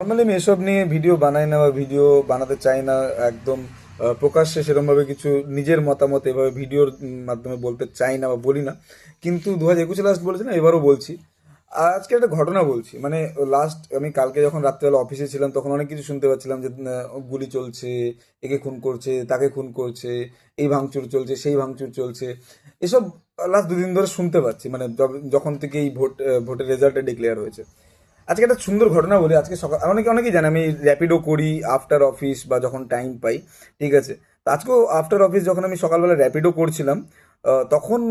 Normally আমি এসব নিয়ে ভিডিও বানাই না বা ভিডিও বানাতে চাই না একদম। প্রকাশ্যে সেরকমভাবে কিছু নিজের মতামত এভাবে ভিডিওর মাধ্যমে বলতে চাই না বা বলি না। কিন্তু 2021 লাস্ট বলেছি না, এবারও বলছি। আজকে একটা ঘটনা বলছি, মানে লাস্ট আমি কালকে যখন রাত্রেবেলা অফিসে ছিলাম তখন অনেক কিছু শুনতে পাচ্ছিলাম যে গুলি চলছে, একে খুন করছে, তাকে খুন করছে, এই ভাঙচুর চলছে, সেই ভাঙচুর চলছে, এসব লাস্ট দুদিন ধরে শুনতে পাচ্ছি, মানে যখন থেকে এই ভোটের রেজাল্টটা ডিক্লেয়ার হয়েছে। আজকে একটা সুন্দর ঘটনা বলি। আজকে সকাল অনেকেই জানে আমি র্যাপিডো করি আফটার অফিস বা যখন টাইম পাই, ঠিক আছে। তো আজকেও আফটার অফিস যখন আমি সকালবেলা র্যাপিডো করছিলাম, তখন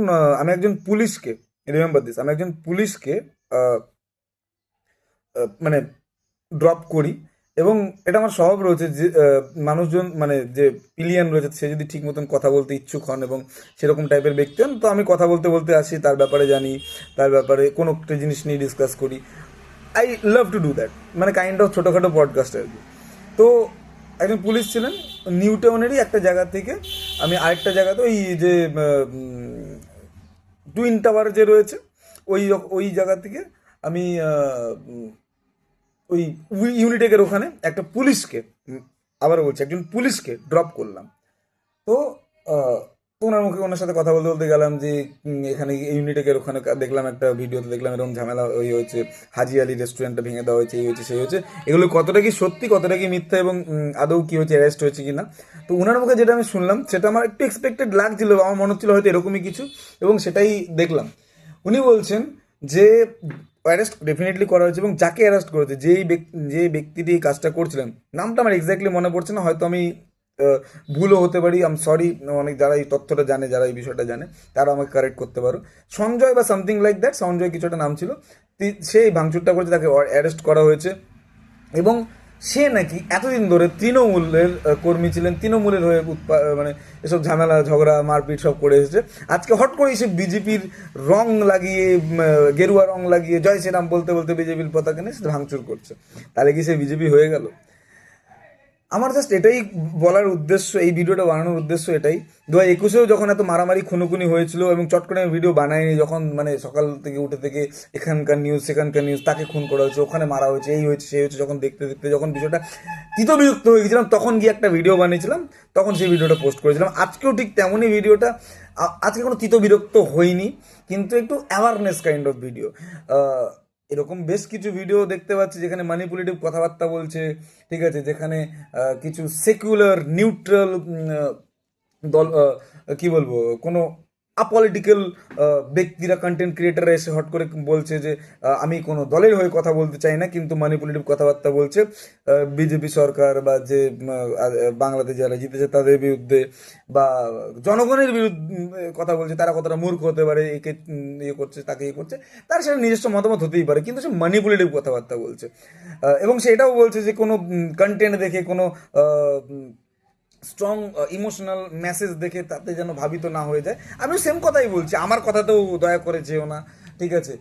আমি একজন পুলিশকে, রিমেম্বার দিস, আমি একজন পুলিশকে আহ, মানে ড্রপ করি। এবং এটা আমার স্বভাব রয়েছে যে মানুষজন, মানে যে পিলিয়ান রয়েছে, সে যদি ঠিক মতন কথা বলতে ইচ্ছুক হন এবং সেরকম টাইপের ব্যক্তি হন, তো আমি কথা বলতে বলতে আসি, তার ব্যাপারে জানি, তার ব্যাপারে কোনো একটা জিনিস নিয়ে ডিসকাস করি। I love to do that, মানে কাইন্ড অফ ছোটোখাটো পডকাস্ট আর কি। তো একজন পুলিশ ছিলেন নিউ টাউনেরই একটা জায়গা থেকে, আমি আরেকটা জায়গাতে ওই যে টুইন টাওয়ার যে রয়েছে, ওই ওই জায়গা থেকে আমি ওই ইউনিটেকের ওখানে একটা পুলিশকে, আবার বলছি একজন পুলিশকে ড্রপ করলাম। তো আহ, তো ওনার মুখে ওনার সাথে কথা বলতে বলতে গেলাম যে এখানে ইউনিটেকের ওখানে দেখলাম একটা ভিডিওতে, দেখলাম এরকম ঝামেলা ওই হয়েছে, হাজি আলি রেস্টুরেন্টটা ভেঙে দেওয়া হয়েছে, এই হয়েছে সেই হয়েছে। এগুলো কতটা কি সত্যি, কতটা কি মিথ্যা, এবং আদৌ কি হয়েছে, অ্যারেস্ট হয়েছে কি না। তো ওনার মুখে যেটা আমি শুনলাম সেটা আমার একটু এক্সপেক্টেড লাগছিল, আমার মনে হচ্ছিল হয়তো এরকমই কিছু, এবং সেটাই দেখলাম। উনি বলছেন যে অ্যারেস্ট ডেফিনেটলি করা হয়েছে, এবং যাকে অ্যারেস্ট করেছে, যে ব্যক্তিটি এই কাজটা করছিলেন, নামটা আমার এক্স্যাক্টলি মনে পড়ছে না, হয়তো আমি ভুলও হতে পারি, আম সরি। অনেক যারা এই তথ্যটা জানে, যারা এই বিষয়টা জানে, তারা আমাকে কারেক্ট করতে পারো। সঞ্জয় বা সামথিং লাইক দ্যাট, সঞ্জয় কিছু একটা নাম ছিল। সেই ভাঙচুরটা করেছে, তাকে অ্যারেস্ট করা হয়েছে। এবং সে নাকি এতদিন ধরে তৃণমূলের কর্মী ছিলেন, তৃণমূলের হয়ে মানে এসব ঝামেলা ঝগড়া মারপিট সব করে এসেছে। আজকে হট করে সে বিজেপির রং লাগিয়ে, গেরুয়া রং লাগিয়ে জয় শ্রীরাম বলতে বলতে বিজেপির পতাকা নিয়ে সে ভাঙচুর করছে। তাহলে কি সে বিজেপি হয়ে গেল? আমার জাস্ট এটাই বলার উদ্দেশ্য, এই ভিডিওটা বানানোর উদ্দেশ্য এটাই। 2021-এও যখন এত মারামারি খুনোখুনি হয়েছিল এবং চট করে আমি ভিডিও বানাইনি, যখন মানে সকাল থেকে উঠে থেকে এখানকার নিউজ সেখানকার নিউজ, তাকে খুন করা হয়েছে, ওখানে মারা হয়েছে, এই হয়েছে সেই হয়েছে, যখন দেখতে দেখতে যখন বিষয়টা বিরক্ত হয়ে গেছিলাম, তখন গিয়ে একটা ভিডিও বানিয়েছিলাম, তখন সেই ভিডিওটা পোস্ট করেছিলাম। আজকেও ঠিক তেমনই ভিডিওটা। আজকে কোনো বিরক্ত হইনি, কিন্তু একটু অ্যাওয়ারনেস কাইন্ড অফ ভিডিও। এরকম বেশ কিছু ভিডিও দেখতে পাচ্ছি যেখানে ম্যানিপুলেটিভ কথাবার্তা বলছে, ঠিক আছে, যেখানে কিছু সেকুলার নিউট্রাল দল, কি বলবো, কোনো আপলিটিক্যাল ব্যক্তিরা, কন্টেন্ট ক্রিয়েটাররা এসে হট করে বলছে যে আমি কোনো দলের হয়ে কথা বলতে চাই না, কিন্তু ম্যানিপুলেটিভ কথাবার্তা বলছে বিজেপি সরকার বা যে বাংলাতে যারা জিতেছে তাদের বিরুদ্ধে, বা জনগণের বিরুদ্ধে কথা বলছে, তারা কতটা মূর্খ হতে পারে, একে ইয়ে করছে, তাকে ইয়ে করছে। তার সেটা নিজস্ব মতামত হতেই পারে, কিন্তু সে ম্যানিপুলেটিভ কথাবার্তা বলছে। এবং সেটাও বলছে যে কোনো কন্টেন্ট দেখে, কোনো স্ট্রং ইমোশনাল মেসেজ দেখে তাতে যেন ভাবিত না হয়ে যায়। আমিও সেম কথাই বলছি, আমার কথাতেও দয়া করে যেও না, ঠিক আছে।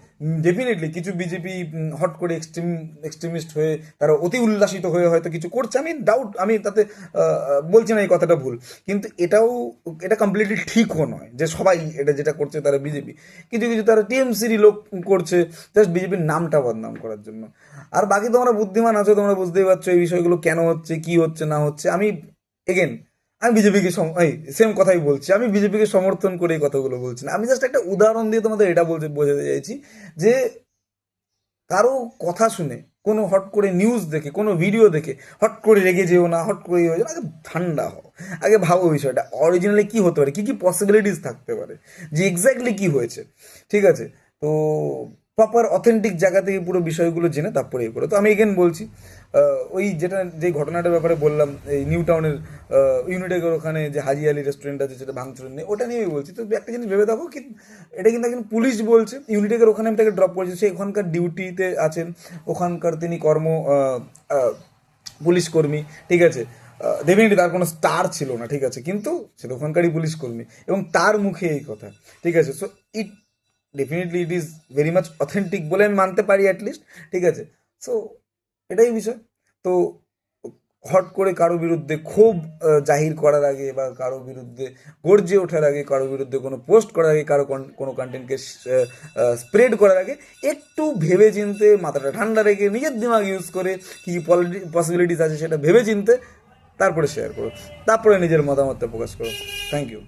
ডেফিনেটলি কিছু বিজেপি হট করে এক্সট্রিমিস্ট হয়ে তারা অতি উল্লাসিত হয়ে হয়তো কিছু করছে, আমি ডাউট, আমি তাতে বলছি না এই কথাটা ভুল, কিন্তু এটা কমপ্লিটলি ঠিকও নয় যে সবাই এটা যেটা করছে তারা বিজেপি। কিছু কিছু তারা টিএমসিরই লোক করছে জাস্ট বিজেপির নামটা বদনাম করার জন্য। আর বাকি তোমরা বুদ্ধিমান আছো, তোমরা বুঝতেই পারছো এই বিষয়গুলো কেন হচ্ছে, কি হচ্ছে না হচ্ছে। আমি এগেন, আমি বিজেপিকে এই সেম কথাই বলছি, আমি বিজেপিকে সমর্থন করে এই কথাগুলো বলছি না, আমি জাস্ট একটা উদাহরণ দিয়ে তোমাদের এটা বলতে বোঝাতে চাইছি যে কারো কথা শুনে, কোনো হট করে নিউজ দেখে, কোনো ভিডিও দেখে হট করে রেগে যেও না, হট করে ইয়ে হয়ে যাও না। আগে ঠান্ডা হও, আগে ভাবো বিষয়টা অরিজিনালি কি হতে পারে, কি কি পসিবিলিটিস থাকতে পারে, যে এক্স্যাক্টলি কি হয়েছে, ঠিক আছে। তো প্রপার অথেন্টিক জায়গা থেকে পুরো বিষয়গুলো জেনে তারপরে এ করো। তো আমি এগেন বলছি, ওই যেটা যে ঘটনাটার ব্যাপারে বললাম, এই নিউ টাউনের ইউনিটেকের ওখানে যে হাজি আলি রেস্টুরেন্ট আছে যেটা ভাঙচুর নেই, ওটা নিয়েই বলছি। তো একটা জিনিস ভেবে দেখো কি, এটা কিন্তু একজন পুলিশ বলছে, ইউনিটেকের ওখানে আমি তাকে ড্রপ করেছি, সে ওখানকার ডিউটিতে আছেন, ওখানকার তিনি পুলিশ কর্মী, ঠিক আছে। ডেফিনেটলি তার কোনো স্টার ছিল না, ঠিক আছে, কিন্তু সে তো ওখানকারই পুলিশ কর্মী, এবং তার মুখে এই কথা, ঠিক আছে। So it definitely it is very much authentic বলে আমি মানতে পারি অ্যাটলিস্ট, ঠিক আছে। সো এটাই বিষয়। তো হট করে কারো বিরুদ্ধে ক্ষোভ জাহির করার আগে বা কারো বিরুদ্ধে গর্জে ওঠার আগে, কারো বিরুদ্ধে কোনো পোস্ট করার আগে, কারো কোনো কন্টেন্টকে স্প্রেড করার আগে একটু ভেবে চিনতে, মাথাটা ঠান্ডা রেখে, নিজের দিমাগ ইউজ করে কী কী পসিবিলিটিস আছে সেটা ভেবে চিনতে তারপরে শেয়ার করো, তারপরে নিজের মতামতটা প্রকাশ করো। Thank you.